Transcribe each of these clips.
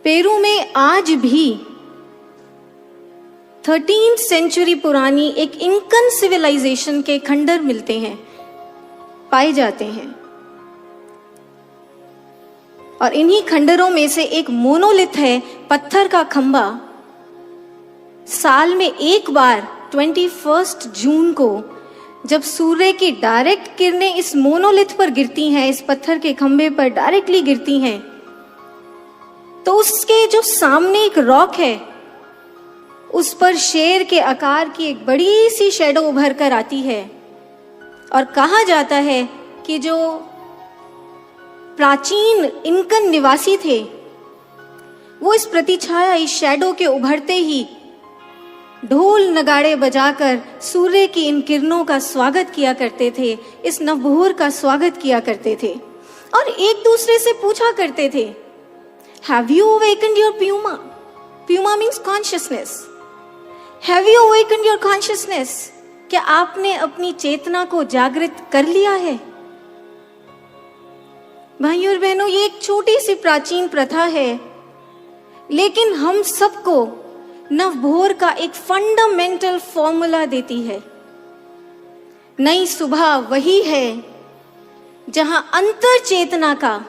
Peru में आज भी 13th सेंचुरी पुरानी एक इंकन सिविलाइजेशन के खंडर मिलते हैं, पाए जाते हैं। और इन्हीं खंडरों में से एक मोनोलिथ है, पत्थर का खंबा। साल में एक बार 21 जून को जब सूर्य की डायरेक्ट किरणें इस मोनोलिथ पर गिरती हैं, इस पत्थर के खंबे पर डायरेक्टली गिरती हैं, तो उसके जो सामने एक रॉक है, उस पर शेर के आकार की एक बड़ी सी शैडो उभर कर आती है। और कहा जाता है कि जो प्राचीन इनकन निवासी थे, वो इस प्रतिछाया, इस शैडो के उभरते ही ढोल नगाड़े बजाकर सूर्य की इन किरणों का स्वागत किया करते थे, इस नवभोर का स्वागत किया करते थे। और एक दूसरे से पूछा करते थे, Have you awakened your Puma? Puma means consciousness. Have you awakened your consciousness? क्या आपने अपनी चेतना को जागृत कर लिया है? भाइयों और बहनों, ये एक छोटी सी प्राचीन प्रथा है, लेकिन हम सबको नवभोर का एक फंडामेंटल फॉर्मूला देती है। नई सुबह वही है जहां अंतर चेतना का,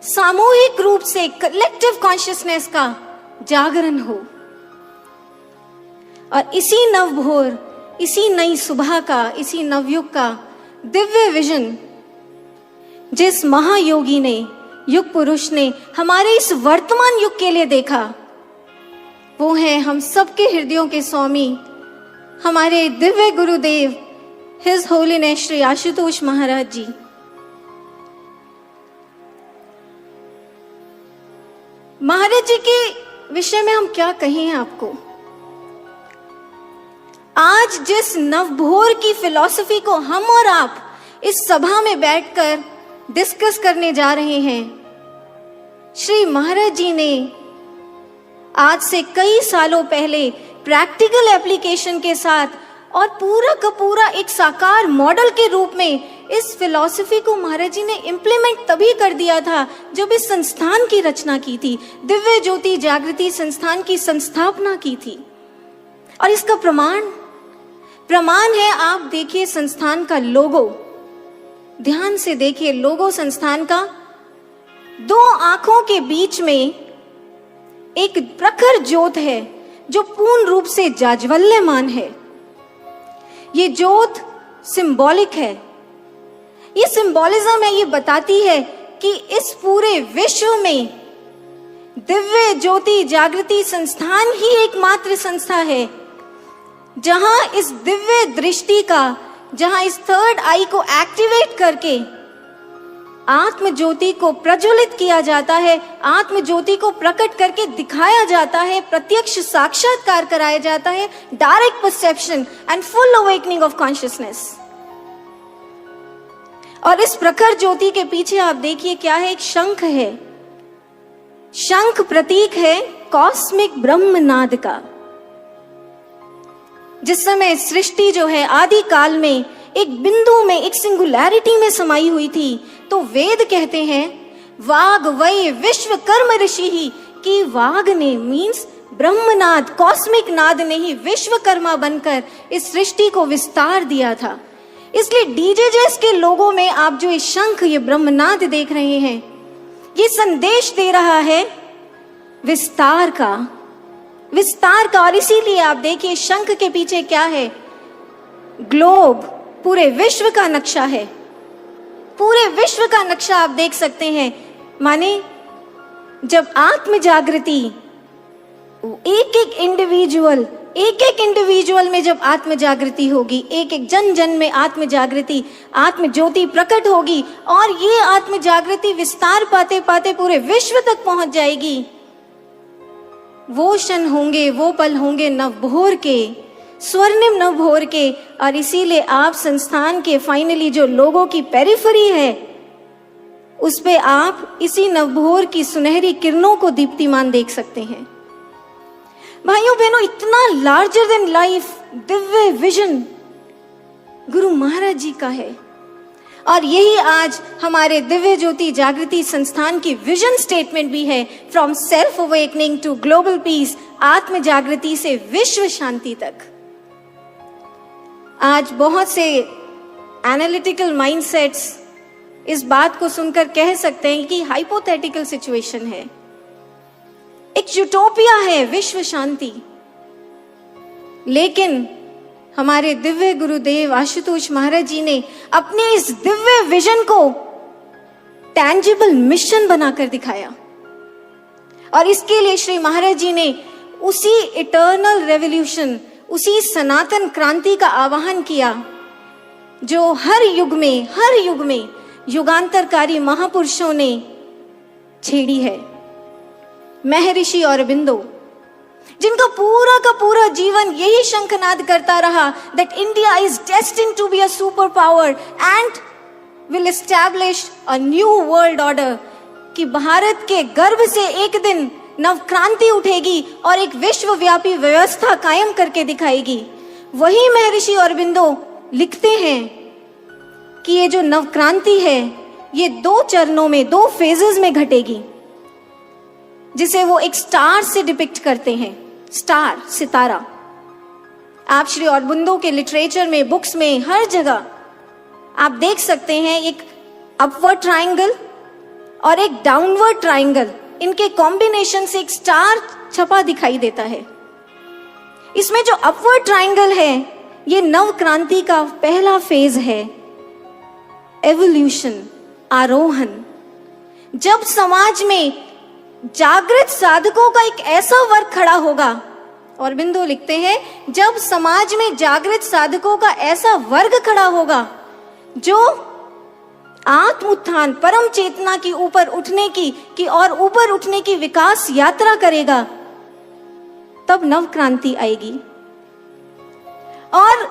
सामूहिक रूप से कलेक्टिव कॉन्शियसनेस का जागरण हो। और इसी नवभोर, इसी नई सुबह का, इसी नवयुग का दिव्य विजन जिस महायोगी ने, युग पुरुष ने हमारे इस वर्तमान युग के लिए देखा, वो है हम सबके हृदयों के स्वामी, हमारे दिव्य गुरुदेव हिज होलीनेस श्री आशुतोष महाराज जी। महाराज जी के विषय में हम क्या कहें आपको। आज जिस नवभोर की फिलॉसफी को हम और आप इस सभा में बैठकर डिस्कस करने जा रहे हैं, श्री महाराज जी ने आज से कई सालों पहले प्रैक्टिकल एप्लीकेशन के साथ और पूरा का पूरा एक साकार मॉडल के रूप में इस फिलॉसफी को महाराज जी ने इम्प्लीमेंट तभी कर दिया था जब इस संस्थान की रचना की थी, दिव्य ज्योति जागृति संस्थान की संस्थापना की थी। और इसका प्रमाण है, आप देखिए संस्थान का लोगो, ध्यान से देखिए लोगो संस्थान का। दो आंखों के बीच में एक प्रखर ज्योत है जो पूर्ण रूप से जाज्वल्यमान है। ये ज्योत सिंबॉलिक है, ये सिंबॉलिज्म है, ये बताती है कि इस पूरे विश्व में दिव्य ज्योति जागृति संस्थान ही एकमात्र संस्था है जहां इस दिव्य दृष्टि का, जहां इस थर्ड आई को एक्टिवेट करके आत्म ज्योति को प्रज्वलित किया जाता है, आत्म ज्योति को प्रकट करके दिखाया जाता है, प्रत्यक्ष साक्षात्कार कराया जाता है, direct perception and full awakening of consciousness. और इस प्रखर ज्योति के पीछे आप देखिए क्या है, एक शंख है। शंख प्रतीक है कॉस्मिक ब्रह्मनाद का। जिस समय सृष्टि जो है आदि काल में एक बिंदु में, एक सिंगुलैरिटी में समाई हुई थी, तो वेद कहते हैं वाग वै विश्व कर्म ऋषि ही, कि वाग ने मीन्स ब्रह्मनाद, कॉस्मिक नाद ने ही विश्वकर्मा बनकर इस सृष्टि को विस्तार दिया था। इसलिए डीजेजेस के लोगों में आप जो इस शंख, ये ब्रह्मनाद देख रहे हैं, ये संदेश दे रहा है विस्तार का। और इसीलिए आप देखिए शंख के पीछे क्या है, ग्लोब, पूरे विश्व का नक्शा है। पूरे विश्व का नक्शा आप देख सकते हैं। माने जब आत्म जागृति, एक एक इंडिविजुअल में जब आत्म जागृति होगी, एक एक जन जन में आत्म जागृति, आत्म ज्योति प्रकट होगी, और ये आत्म जागृति विस्तार पाते पाते पूरे विश्व तक पहुंच जाएगी। वो क्षण होंगे, वो पल होंगे नवभोर के, स्वर्णिम नवभोर के। और इसीलिए आप संस्थान के फाइनली जो लोगों की पेरिफेरी है, उस पे आप इसी नवभोर की सुनहरी किरणों को दीप्तिमान देख सकते हैं। भाइयों बहनों, इतना larger than life Divya vision Guru Maharaj जी का है। और यही आज हमारे दिव्य ज्योति जागृति संस्थान की विजन स्टेटमेंट भी है, from self awakening to global peace, आत्म जागृति से विश्व शांति तक। आज बहुत से एनालिटिकल माइंडसेट्स इस बात को सुनकर कह सकते हैं कि हाइपोथेटिकल सिचुएशन है, एक यूटोपिया है विश्व शांति। लेकिन हमारे दिव्य गुरुदेव आशुतोष महाराज जी ने अपने इस दिव्य विजन को टैंजिबल मिशन बनाकर दिखाया, और इसके लिए श्री महाराज जी ने उसी इटर्नल रेवोल्यूशन, उसी सनातन क्रांति का आह्वान किया जो हर युग में युगांतरकारी महापुरुषों ने छेड़ी है। महर्षि अरबिंदो, जिनका पूरा का पूरा जीवन यही शंखनाद करता रहा that India is destined to be a superpower and will establish a new world order, कि भारत के गर्भ से एक दिन नवक्रांति उठेगी और एक विश्वव्यापी व्यवस्था कायम करके दिखाएगी। वही महर्षि अरबिंदो लिखते हैं कि ये जो नवक्रांति है ये 2 चरणों में, 2 फेजेस में घटेगी, जिसे वो एक स्टार से डिपिक्ट करते हैं। स्टार, सितारा। आप श्री अरबिंदो के लिटरेचर में, बुक्स में, हर जगह आप देख सकते हैं एक अपवर्ड ट्रायंगल और एक डाउनवर्ड ट्रायंगल, इनके कॉम्बिनेशन से एक स्टार छपा दिखाई देता है। इसमें जो अपवर्ड ट्रायंगल है ये नव क्रांति का पहला फेज है, एवोल्यूशन, आरोहण। जब समाज में जागृत साधकों का एक ऐसा वर्ग खड़ा होगा, अरबिंदो लिखते हैं, जब समाज में जागृत साधकों का ऐसा वर्ग खड़ा होगा जो आत्म उत्थान, परम चेतना की ऊपर उठने की और ऊपर उठने की विकास यात्रा करेगा, तब नव क्रांति आएगी। और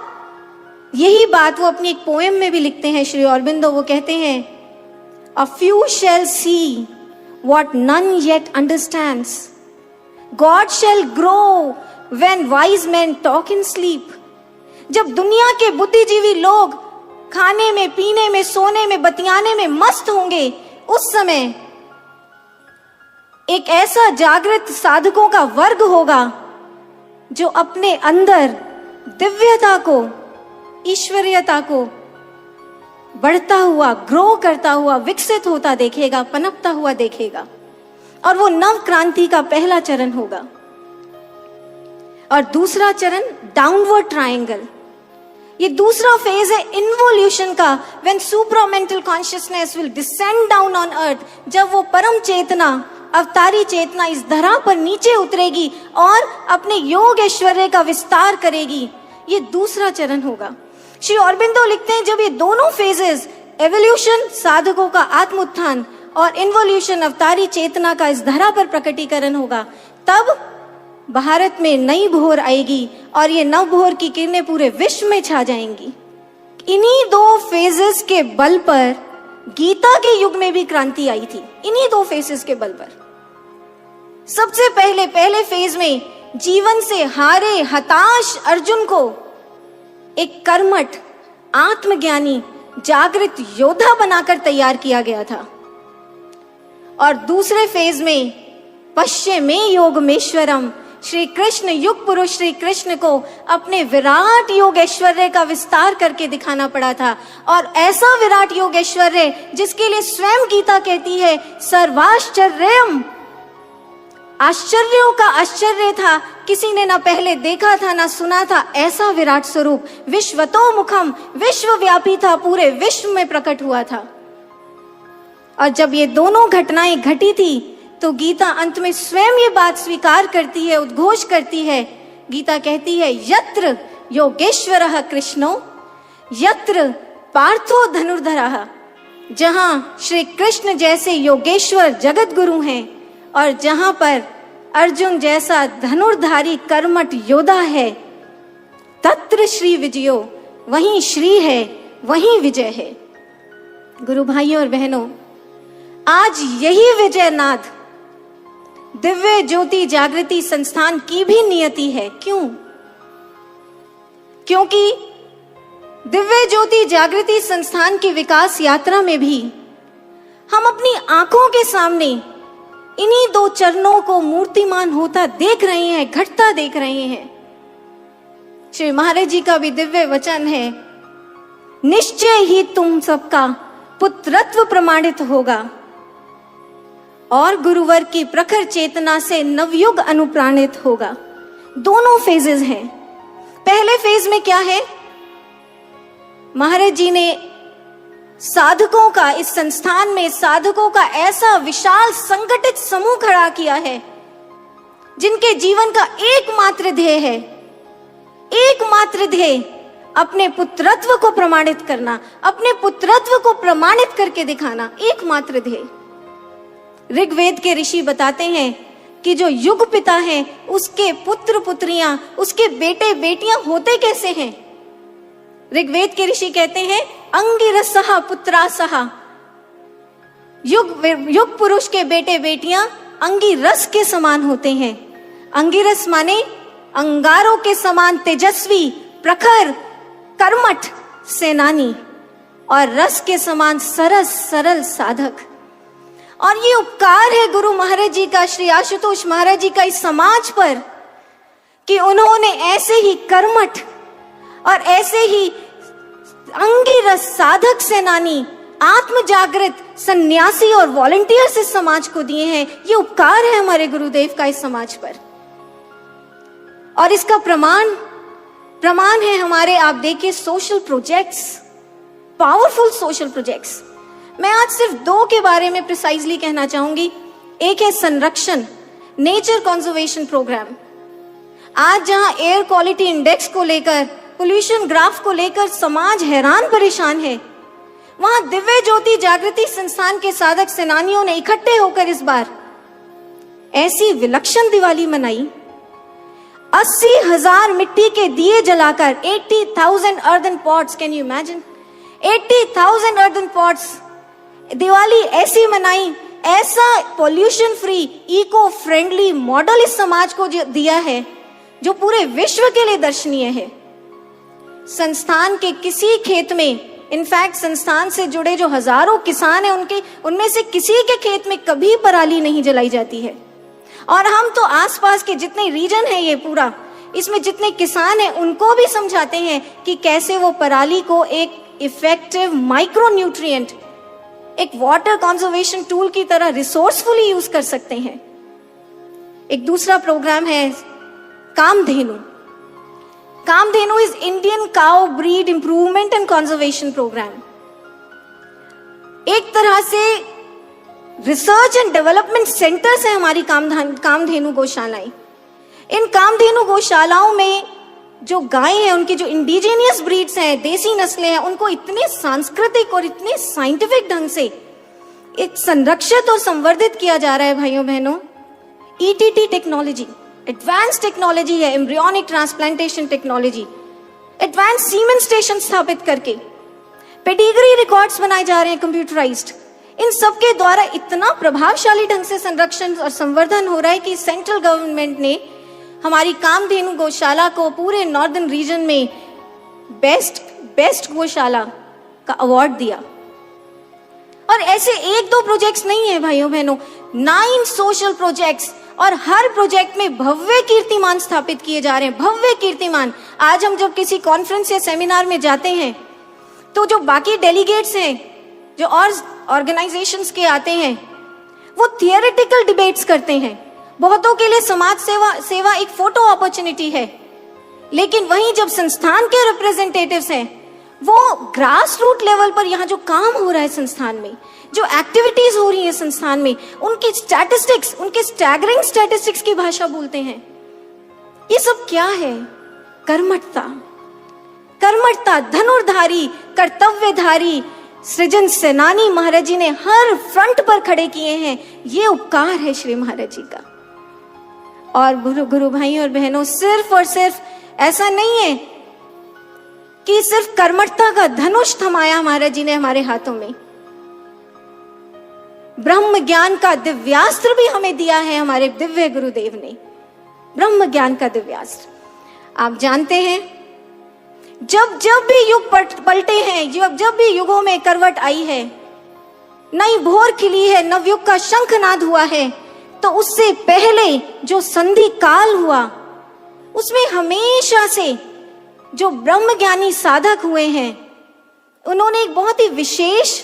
यही बात वो अपनी एक पोएम में भी लिखते हैं श्री अरबिंदो। वो कहते हैं, a few shall see what none yet understands. God shall grow when wise men talk in sleep. जब दुनिया के बुद्धिजीवी लोग खाने में, पीने में, सोने में, बतियाने में मस्त होंगे, उस समय एक ऐसा जागृत साधकों का वर्ग होगा जो अपने अंदर दिव्यता को, ईश्वरीयता को बढ़ता हुआ, ग्रो करता हुआ, विकसित होता देखेगा, पनपता हुआ देखेगा। और वो नव क्रांति का पहला चरण होगा। और दूसरा चरण डाउनवर्ड ट्रायंगल, ये दूसरा फेज है इन्वोल्यूशन का, when supramental consciousness will descend down on earth. जब वो परम चेतना, अवतारी चेतना इस धरा पर नीचे उतरेगी और अपने योग ऐश्वर्य का विस्तार करेगी, ये दूसरा चरण होगा। श्री अरबिंदो लिखते हैं, जब ये दोनों फेजेस, एवोल्यूशन, साधकों का आत्मोत्थान, और इन्वोल्यूशन, अवतारी चेतना का इस धरा पर प्रकटीकरण होगा, तब भारत में नई भोर आएगी और ये नव भोर की किरणें पूरे विश्व में छा जाएंगी। इन्हीं 2 फेजेस के बल पर गीता के युग में भी क्रांति आई थी, इन्हीं 2 फेजेस के बल पर। सबसे पहले फेज में जीवन से हारे हताश अर्जुन को एक कर्मठ, आत्मज्ञानी, जागृत योद्धा बनाकर तैयार किया गया था। और दूसरे फेज में पश्चिमे योगमेश्वरम, श्री कृष्ण, युग पुरुष श्री कृष्ण को अपने विराट योग ऐश्वर्य का विस्तार करके दिखाना पड़ा था। और ऐसा विराट योग ऐश्वर्य जिसके लिए स्वयं गीता कहती है, सर्वाश्चर्यम, आश्चर्यों का आश्चर्य था, किसी ने ना पहले देखा था ना सुना था, ऐसा विराट स्वरूप विश्वतो मुखम, विश्वव्यापी था, पूरे विश्व में प्रकट हुआ था। और जब ये दोनों घटनाएं घटी थी तो गीता अंत में स्वयं ये बात स्वीकार करती है, उद्घोष करती है। गीता कहती है, यत्र योगेश्वरः कृष्णो यत्र पार्थो धनुर्धरः, जहां श्री कृष्ण जैसे योगेश्वर जगत गुरु हैं और जहां पर अर्जुन जैसा धनुर्धारी कर्मठ योद्धा है, तत्र श्री विजयो, वहीं श्री है, वहीं विजय है। गुरु भाइयों और बहनों, आज यही विजय नाद दिव्य ज्योति जागृति संस्थान की भी नियति है। क्यों? क्योंकि दिव्य ज्योति जागृति संस्थान की विकास यात्रा में भी हम अपनी आंखों के सामने इन्हीं दो चरणों को मूर्तिमान होता देख रहे हैं, घटता देख रहे हैं। श्री महाराज जी का भी दिव्य वचन है, निश्चय ही तुम सबका पुत्रत्व प्रमाणित होगा और गुरुवर की प्रखर चेतना से नवयुग अनुप्राणित होगा। दोनों फेजेस हैं। पहले फेज में क्या है? महाराज जी ने साधकों का, इस संस्थान में साधकों का ऐसा विशाल संगठित समूह खड़ा किया है जिनके जीवन का एकमात्र ध्येय है, एकमात्र ध्येय अपने पुत्रत्व को प्रमाणित करना, अपने पुत्रत्व को प्रमाणित करके दिखाना, एकमात्र ध्येय। ऋग्वेद के ऋषि बताते हैं कि जो युग पिता है उसके पुत्र पुत्रियां, उसके बेटे बेटियां होते कैसे हैं? ऋग्वेद के ऋषि कहते हैं अंगिरसः पुत्रासः, युग पुरुष के बेटे बेटियां अंगिरस के समान होते हैं। अंगिरस माने अंगारों के समान तेजस्वी, प्रखर, कर्मठ सेनानी, और रस के समान सरस सरल साधक। और ये उपकार है गुरु महाराज जी का, श्री आशुतोष महाराज जी का इस समाज पर, कि उन्होंने ऐसे ही कर्मठ और ऐसे ही अंगिरस साधक सेनानी, आत्म जागृत सन्यासी और वॉलंटियर्स इस समाज को दिए हैं। ये उपकार है हमारे गुरुदेव का इस समाज पर। और इसका प्रमाण है हमारे, आप देखिए, social projects, powerful social projects. मैं आज सिर्फ दो के बारे में प्रिसाइजली कहना चाहूंगी। एक है संरक्षण, नेचर कंजर्वेशन प्रोग्राम। आज जहां एयर क्वालिटी इंडेक्स को लेकर, पोल्यूशन ग्राफ को लेकर समाज हैरान परेशान है, वहां दिव्य ज्योति जागृति संस्थान के साधक सेनानियों ने इकट्ठे होकर इस बार ऐसी विलक्षण दिवाली मनाई। 80,000 मिट्टी के दिए जलाकर, 80,000 earthen pots, can you imagine, 80,000 earthen pots, Diwali ऐसी मनाई। ऐसा pollution free, eco friendly model इस समाज को दिया है जो पूरे विश्व के लिए दर्शनीय है। संस्थान के किसी खेत में, इनफैक्ट संस्थान से जुड़े जो हजारों किसान हैं, उनमें से किसी के खेत में कभी पराली नहीं जलाई जाती है। और हम तो आसपास के जितने रीजन है, ये पूरा, इसमें जितने किसान हैं उनको भी समझाते हैं कि कैसे वो पराली को एक इफेक्टिव माइक्रो न्यूट्रिएंट, एक वाटर कंजर्वेशन टूल की तरह रिसोर्सफुली यूज कर सकते हैं। एक दूसरा प्रोग्राम है Kamadhenu. Kamadhenu is Indian cow breed improvement and conservation program. एक तरह से रिसर्च एंड डेवलपमेंट सेंटर्स है हमारी कामधेनु गौशालाएं। इन कामधेनु गौशालाओं में जो गायें हैं, उनकी जो इंडिजिनियस ब्रीड्स हैं, देसी नस्लें हैं, उनको इतने सांस्कृतिक और इतने साइंटिफिक ढंग से एक संरक्षित और संवर्धित किया जा रहा है भाइयों बहनों। ईटीटी टेक्नोलॉजी, एडवांस टेक्नोलॉजी है, embryonic transplantation technology, advance semen station स्थापित करके पेडिग्री रिकॉर्ड्स बनाए जा रहे हैं कंप्यूटराइज्ड। इन सब के द्वारा इतना प्रभावशाली ढंग से संरक्षण और संवर्धन हो रहा है कि सेंट्रल गवर्नमेंट ने हमारी कामधेनु गौशाला को पूरे नॉर्दर्न रीजन में बेस्ट गौशाला का अवार्ड दिया। और ऐसे एक दो प्रोजेक्ट्स नहीं है भाइयों बहनों, 9 सोशल प्रोजेक्ट्स, और हर प्रोजेक्ट में भव्य कीर्तिमान स्थापित किए जा रहे हैं, भव्य कीर्तिमान। आज हम जब किसी कॉन्फ्रेंस या सेमिनार में जाते हैं तो जो बाकी डेलीगेट्स हैं, जो और ऑर्गेनाइजेशंस के आते हैं, वो थियोरेटिकल डिबेट्स करते हैं। बहुतों के लिए समाज सेवा एक फोटो अपॉर्चुनिटी है, लेकिन वहीं जब संस्थान के रिप्रेजेंटेटिव्स हैं, वो ग्रास रूट लेवल पर यहाँ जो काम हो रहा है संस्थान में, जो एक्टिविटीज हो रही है संस्थान में, उनकी स्टैटिस्टिक्स, उनके स्टैगरिंग स्टैटिस्टिक्स की भाषा बोलते हैं। ये सब क्या है? कर्मठता, कर्मठता, धनुर्धारी, कर्तव्यधारी सृजन सेनानी महाराज जी ने हर फ्रंट पर खड़े किए हैं। ये उपकार है श्री महाराज जी का। और गुरु भाइयों और बहनों, सिर्फ और सिर्फ ऐसा नहीं है कि सिर्फ कर्मठता का धनुष थमाया महाराज जी ने हमारे हाथों में, ब्रह्म ज्ञान का दिव्यास्त्र भी हमें दिया है हमारे दिव्य गुरुदेव ने। ब्रह्म ज्ञान का दिव्यास्त्र, आप जानते हैं जब जब भी युग पलटे हैं, जब भी युगों में करवट आई है, नई भोर खिली है, नवयुग का शंखनाद हुआ है, तो उससे पहले जो संधि काल हुआ उसमें हमेशा से जो ब्रह्मज्ञानी साधक हुए हैं उन्होंने एक बहुत ही विशेष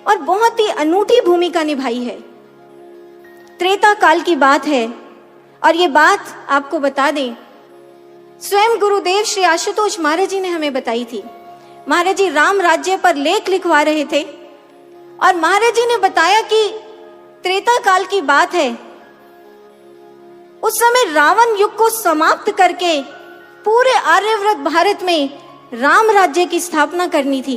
और बहुत ही अनूठी भूमिका निभाई है। त्रेता काल की बात है और ये बात आपको बता दें, स्वयं गुरुदेव श्री आशुतोष महाराज जी ने हमें बताई थी। महाराज जी राम राज्य पर लेख लिखवा रहे थे और महाराज जी ने बताया कि त्रेता काल की बात है, उस समय रावण युग को समाप्त करके पूरे आर्यव्रत भारत में राम राज्य की स्थापना करनी थी।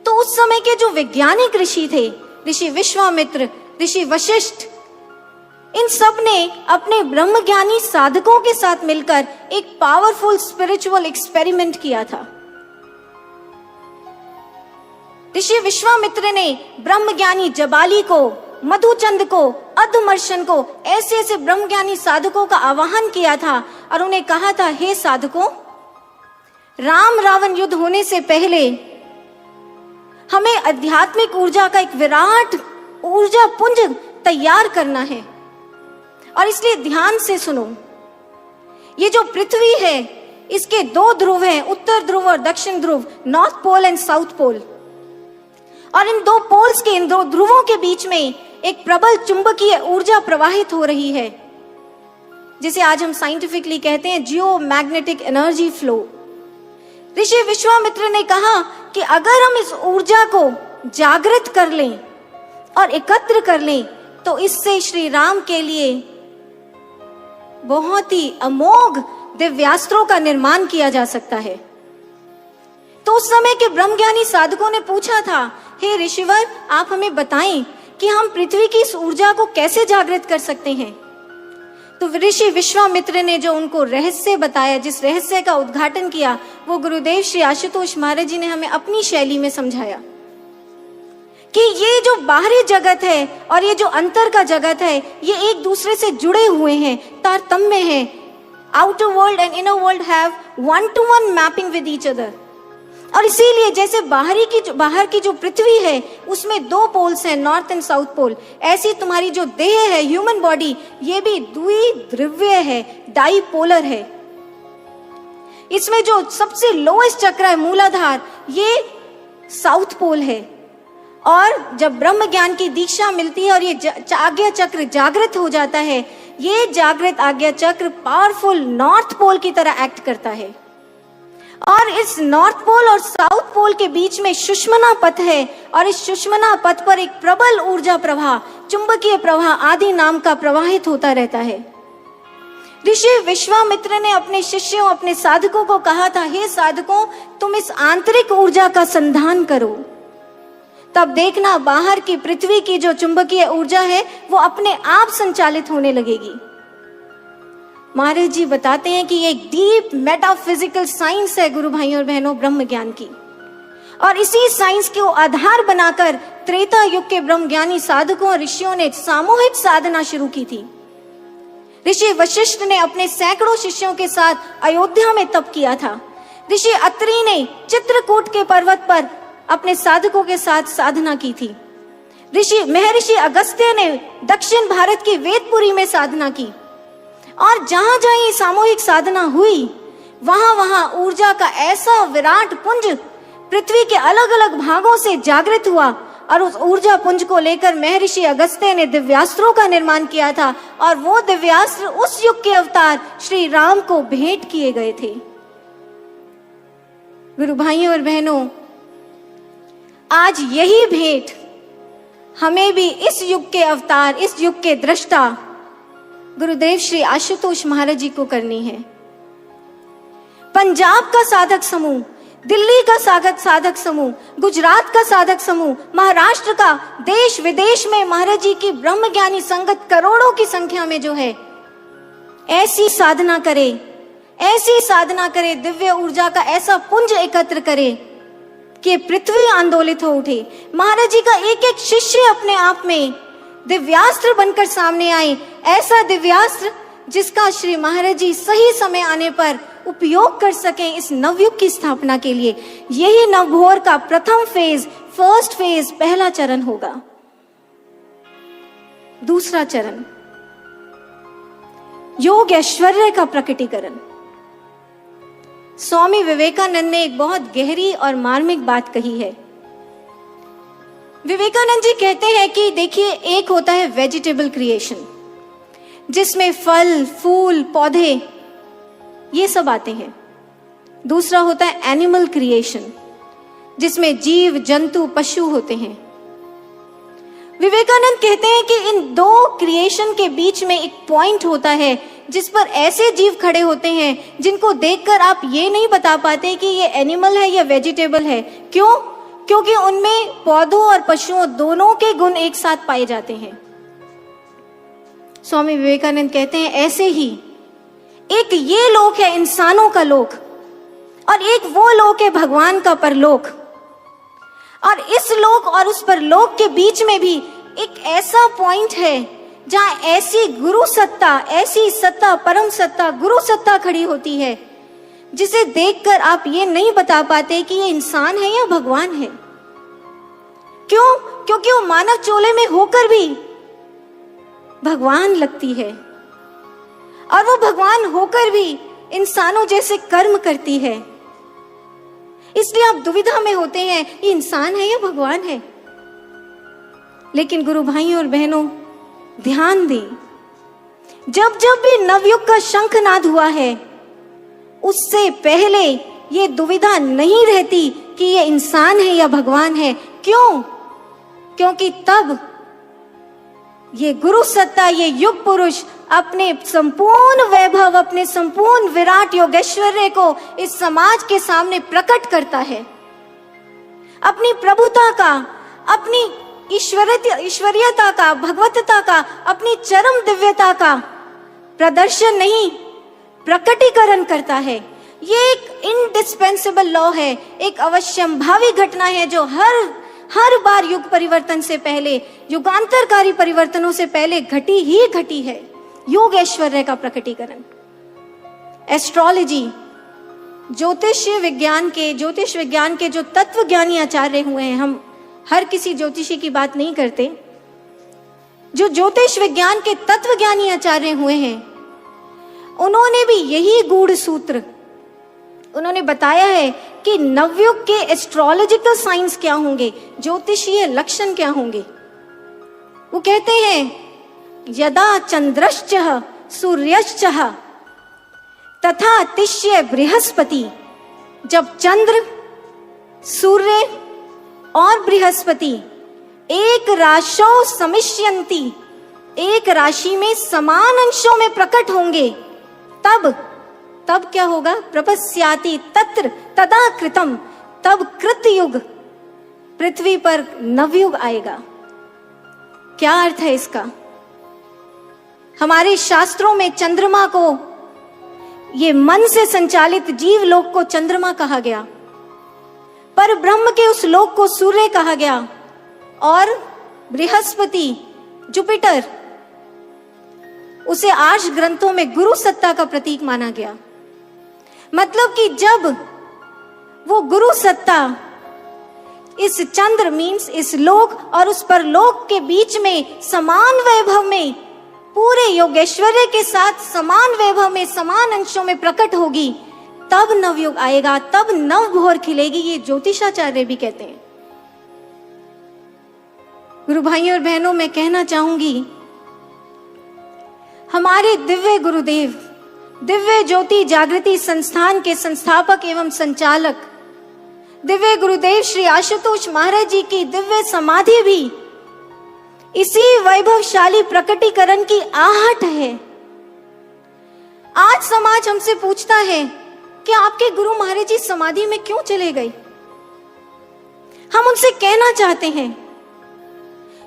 तो उस समय के जो वैज्ञानिक ऋषि थे, ऋषि विश्वामित्र, ऋषि वशिष्ठ, इन सब ने अपने ब्रह्मज्ञानी साधकों के साथ मिलकर एक पावरफुल स्पिरिचुअल एक्सपेरिमेंट किया था। ऋषि विश्वामित्र ने ब्रह्मज्ञानी जबाली को, मधुचंद को, अधमर्शन को, ऐसे ऐसे ब्रह्मज्ञानी साधकों का आवाहन किया था और उन्हें कहा था, हे साधकों, राम रावण युद्ध होने से पहले हमें आध्यात्मिक ऊर्जा का एक विराट ऊर्जा पुंज तैयार करना है और इसलिए ध्यान से सुनो। ये जो पृथ्वी है इसके दो ध्रुव हैं, उत्तर ध्रुव और दक्षिण ध्रुव, north pole and south pole. और इन दो पोल्स के, इन दो ध्रुवों के बीच में एक प्रबल चुंबकीय ऊर्जा प्रवाहित हो रही है, जिसे आज हम साइंटिफिकली कहते हैं जियो मैग्नेटिक एनर्जी फ्लो। ऋषि विश्वामित्र ने कहा कि अगर हम इस ऊर्जा को जागृत कर लें और एकत्र कर लें तो इससे श्री राम के लिए बहुत ही अमोघ दिव्यास्त्रों का निर्माण किया जा सकता है। तो उस समय के ब्रह्मज्ञानी साधकों ने पूछा था, हे ऋषिवर, आप हमें बताएं कि हम पृथ्वी की इस ऊर्जा को कैसे जागृत कर सकते हैं। तो ऋषि विश्वामित्र ने जो उनको रहस्य बताया, जिस रहस्य का उद्घाटन किया, वो गुरुदेव श्री आशुतोष महाराज जी ने हमें अपनी शैली में समझाया कि ये जो बाहरी जगत है और ये जो अंतर का जगत है, ये एक दूसरे से जुड़े हुए हैं, तारतम्य हैं। Outer world and inner world have one two one mapping with each other. और इसीलिए जैसे बाहर की जो पृथ्वी है उसमें दो पोल्स हैं, नॉर्थ एंड साउथ पोल, ऐसी तुम्हारी जो देह है, ह्यूमन बॉडी, ये भी द्विध्रुवीय है, डाइपोलर है। इसमें जो सबसे लोएस्ट चक्र है, मूलाधार, ये साउथ पोल है। और जब ब्रह्म ज्ञान की दीक्षा मिलती है और ये आज्ञा चक्र जागृत हो जाता है, ये जागृत आज्ञा चक्र पावरफुल नॉर्थ पोल की तरह एक्ट करता है। और इस नॉर्थ पोल और साउथ पोल के बीच में सुषुम्ना पथ है और इस सुषुम्ना पथ पर एक प्रबल ऊर्जा प्रवाह, चुंबकीय प्रवाह आदि नाम का प्रवाहित होता रहता है। ऋषि विश्वामित्र ने अपने शिष्यों, अपने साधकों को कहा था, हे साधकों, तुम इस आंतरिक ऊर्जा का संधान करो, तब देखना बाहर की पृथ्वी की जो चुंबकीय ऊर्जा है वो अपने आप संचालित होने लगेगी। महाराज जी बताते हैं कि ये एक डीप मेटाफिजिकल साइंस है गुरु भाइयों और बहनों, ब्रह्म ज्ञान की। और इसी साइंस को आधार बनाकर त्रेता युग के ब्रह्म ज्ञानी साधकों और ऋषियों ने सामूहिक साधना शुरू की थी। ऋषि वशिष्ठ ने अपने सैकड़ों शिष्यों के साथ अयोध्या में तप किया था। ऋषि अत्रि ने चित्रकूट के पर्वत पर अपने साधकों के साथ साधना की थी। महर्षि अगस्त्य ने दक्षिण भारत की वेदपुरी में साधना की। और जहां जहां ये सामूहिक साधना हुई, वहां वहां ऊर्जा का ऐसा विराट पुंज पृथ्वी के अलग अलग भागों से जागृत हुआ और उस ऊर्जा पुंज को लेकर महर्षि अगस्त्य ने दिव्यास्त्रों का निर्माण किया था। और वो दिव्यास्त्र उस युग के अवतार श्री राम को भेंट किए गए थे। गुरु भाइयों और बहनों, आज यही भेंट हमें भी इस युग के अवतार, इस युग के दृष्टा गुरुदेव श्री आशुतोष महाराज जी को करनी है। पंजाब का साधक समूह, दिल्ली का साधक समूह, गुजरात का साधक समूह, महाराष्ट्र का, देश विदेश में महाराज जी की ब्रह्म ज्ञानी संगत करोड़ों की संख्या में जो है, ऐसी साधना करे, ऐसी साधना करे, दिव्य ऊर्जा का ऐसा पुंज एकत्र करे कि पृथ्वी आंदोलित हो उठे। महाराज जी का एक एक शिष्य अपने आप में दिव्यास्त्र बनकर सामने आए, ऐसा दिव्यास्त्र जिसका श्री महाराज जी सही समय आने पर उपयोग कर सकें इस नवयुग की स्थापना के लिए। यही नवभोर का प्रथम फेज, फर्स्ट फेज, पहला चरण होगा। दूसरा चरण योग ऐश्वर्य का प्रकटीकरण। स्वामी विवेकानंद ने एक बहुत गहरी और मार्मिक बात कही है। विवेकानंद जी कहते हैं कि देखिए, एक होता है वेजिटेबल क्रिएशन, जिसमें फल, फूल, पौधे ये सब आते हैं। दूसरा होता है एनिमल क्रिएशन, जिसमें जीव, जंतु, पशु होते हैं। विवेकानंद कहते हैं कि इन दो क्रिएशन के बीच में एक पॉइंट होता है जिस पर ऐसे जीव खड़े होते हैं जिनको देखकर आप ये नहीं बता पाते कि ये एनिमल है या वेजिटेबल है। क्यों? क्योंकि उनमें पौधों और पशुओं दोनों के गुण एक साथ पाए जाते हैं। स्वामी विवेकानंद कहते हैं ऐसे ही एक ये लोक है इंसानों का लोक, और एक वो लोक है भगवान का परलोक। और इस लोक और उस परलोक के बीच में भी एक ऐसा पॉइंट है जहां ऐसी गुरु सत्ता, ऐसी सत्ता, परम सत्ता, गुरु सत्ता खड़ी होती है जिसे देखकर आप ये नहीं बता पाते कि ये इंसान है या भगवान है। क्यों? क्योंकि वो मानव चोले में होकर भी भगवान लगती है, और वो भगवान होकर भी इंसानों जैसे कर्म करती है। इसलिए आप दुविधा में होते हैं, ये इंसान है या भगवान है। लेकिन गुरु भाइयों और बहनों, ध्यान दें, जब जब भी नवयुग का शंखनाद हुआ है, उससे पहले ये दुविधा नहीं रहती कि ये इंसान है या भगवान है। क्यों? क्योंकि तब ये गुरु सत्ता, ये युग पुरुष अपने संपूर्ण वैभव, अपने संपूर्ण विराट योगेश्वर्य को इस समाज के सामने प्रकट करता है। अपनी प्रभुता का, अपनी ईश्वरीयता का, भगवतता का, अपनी चरम दिव्यता का प्रदर्शन नहीं, प्रकटीकरण करता है। ये एक इंडिस्पेंसेबल लॉ है, एक अवश्यंभावी घटना है जो हर बार युग परिवर्तन से पहले, युगांतरकारी परिवर्तनों से पहले घटी है। योग ऐश्वर्य का प्रकटीकरण। एस्ट्रोलॉजी, ज्योतिष विज्ञान के जो तत्वज्ञानी आचार्य हुए हैं, हम हर किसी ज्योतिषी की बात नहीं करते, जो ज्योतिष विज्ञान के तत्वज्ञानी आचार्य हुए हैं, उन्होंने भी यही गूढ़ सूत्र उन्होंने बताया है कि नवयुग के एस्ट्रोलॉजिकल साइंस क्या होंगे, ज्योतिषीय लक्षण क्या होंगे। वो कहते हैं यदा चंद्रश्च सूर्यश्च तथा तिष्य बृहस्पति, जब चंद्र, सूर्य और बृहस्पति एक राशौ समिष्यन्ति, एक राशि में समान अंशों में प्रकट होंगे, तब क्या होगा? प्रपस्याति तत्र तदा कृतम, तब कृतयुग, पृथ्वी पर नवयुग आएगा। क्या अर्थ है इसका? हमारे शास्त्रों में चंद्रमा को, ये मन से संचालित जीव लोक को चंद्रमा कहा गया, पर ब्रह्म के उस लोक को सूर्य कहा गया, और बृहस्पति, जुपिटर, उसे आर्ष ग्रंथों में गुरु सत्ता का प्रतीक माना गया। मतलब कि जब वो गुरु सत्ता इस चंद्र मीन्स इस लोक और उस परलोक के बीच में समान वैभव में, पूरे योगेश्वर्य के साथ समान वैभव में, समान अंशों में प्रकट होगी, तब नवयुग आएगा, तब नवभोर खिलेगी। ये ज्योतिषाचार्य भी कहते हैं। गुरु भाइयों और बहनों, मैं कहना चाहूंगी, हमारे दिव्य गुरुदेव, दिव्य ज्योति जागृति संस्थान के संस्थापक एवं संचालक दिव्य गुरुदेव श्री आशुतोष महाराज जी की दिव्य समाधि भी इसी वैभवशाली प्रकटीकरण की आहट है। आज समाज हमसे पूछता है कि आपके गुरु महाराज जी समाधि में क्यों चले गए। हम उनसे कहना चाहते हैं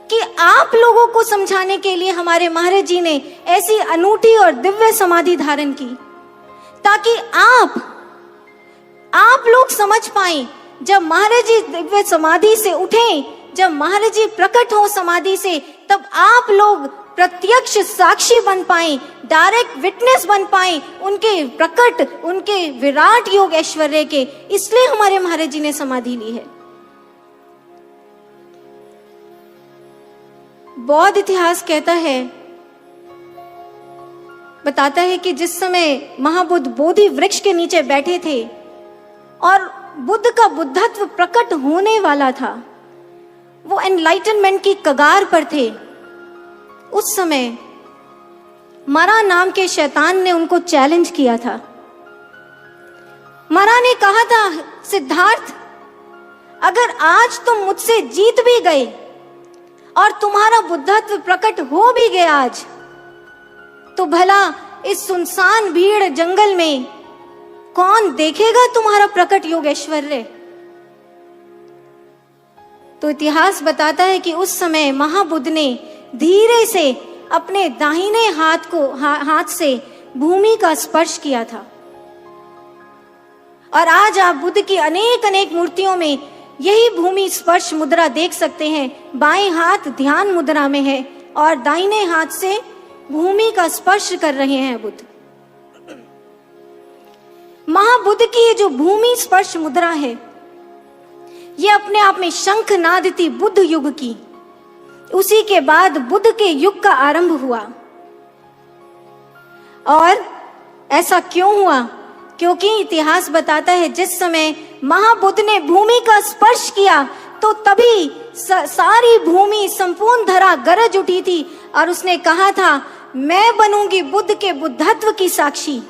कि आप लोगों को समझाने के लिए हमारे महाराज जी ने ऐसी अनूठी और दिव्य समाधि धारण की, ताकि आप लोग समझ पाएं, जब महाराज जी दिव्य समाधि से उठें, जब महाराज जी प्रकट हो समाधि से, तब आप लोग प्रत्यक्ष साक्षी बन पाए, डायरेक्ट विटनेस बन पाए उनके प्रकट, उनके विराट योग ऐश्वर्य के। इसलिए हमारे महाराज जी ने समाधि ली है। बौद्ध इतिहास कहता है, बताता है कि जिस समय महाबुद्ध बोधि वृक्ष के नीचे बैठे थे और बुद्ध का बुद्धत्व प्रकट होने वाला था, वो एनलाइटनमेंट की कगार पर थे, उस समय मरा नाम के शैतान ने उनको चैलेंज किया था। मरा ने कहा था, सिद्धार्थ, अगर आज तुम मुझसे जीत भी गए और तुम्हारा बुद्धत्व प्रकट हो भी गया आज, तो भला इस सुनसान भीड़ जंगल में कौन देखेगा तुम्हारा प्रकट योग ऐश्वर्य? तो इतिहास बताता है कि उस समय महाबुद्ध ने धीरे से अपने दाहिने हाथ से भूमि का स्पर्श किया था। और आज आप बुद्ध की अनेक अनेक मूर्तियों में यही भूमि स्पर्श मुद्रा देख सकते हैं। बाएं हाथ ध्यान मुद्रा में है और दाहिने हाथ से भूमि का स्पर्श कर रहे हैं बुद्ध। महाबुद्ध की ये जो भूमि स्पर्श मुद्रा है, ये अपने आप में शंखनाद थी बुद्ध युग की। उसी के बाद बुद्ध के युग का आरंभ हुआ। और ऐसा क्यों हुआ? क्योंकि इतिहास बताता है जिस समय महाबुद्ध ने भूमि का स्पर्श किया तो तभी सारी भूमि, संपूर्ण धरा गरज उठी थी और उसने कहा था, मैं बनूंगी बुद्ध के बुद्धत्व की साक्षी,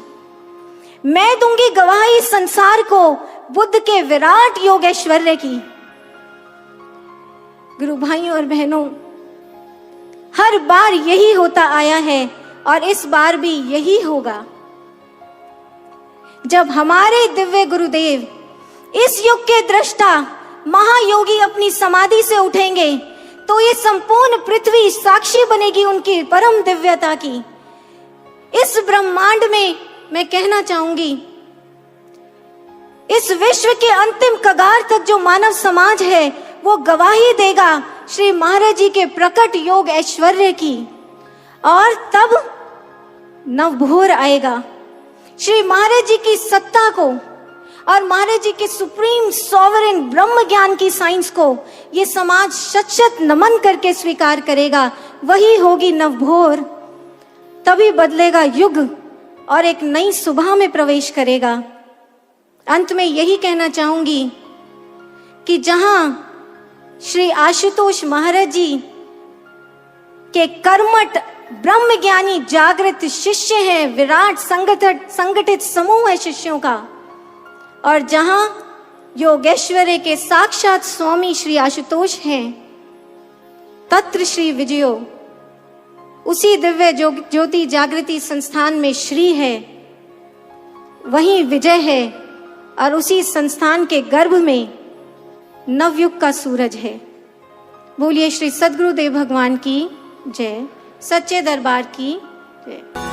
मैं दूंगी गवाही संसार को बुद्ध के विराट योग ऐश्वर्य की। गुरु भाइयों और बहनों, हर बार यही होता आया है और इस बार भी यही होगा। जब हमारे दिव्य गुरुदेव, इस युग के दृष्टा महायोगी अपनी समाधि से उठेंगे तो ये संपूर्ण पृथ्वी साक्षी बनेगी उनकी परम दिव्यता की। इस ब्रह्मांड में मैं कहना चाहूंगी, इस विश्व के अंतिम कगार तक जो मानव समाज है वो गवाही देगा श्री महाराज जी के प्रकट योग ऐश्वर्य की। और तब नवभोर आएगा। श्री महाराज जी की सत्ता को और महाराज जी के सुप्रीम सॉवरेन ब्रह्म ज्ञान की साइंस को ये समाज शत नमन करके स्वीकार करेगा। वही होगी नवभोर। तभी बदलेगा युग और एक नई सुबह में प्रवेश करेगा। अंत में यही कहना चाहूंगी कि जहां श्री आशुतोष महाराज जी के कर्मठ ब्रह्म ज्ञानी जागृत शिष्य हैं, विराट संगठित समूह है शिष्यों का, और जहां योगेश्वरी के साक्षात स्वामी श्री आशुतोष हैं, तत्र श्री विजयो, उसी दिव्य ज्योति जागृति संस्थान में श्री है, वहीं विजय है और उसी संस्थान के गर्भ में नवयुग का सूरज है। बोलिए श्री सद्गुरुदेव भगवान की जय, सच्चे दरबार की जय।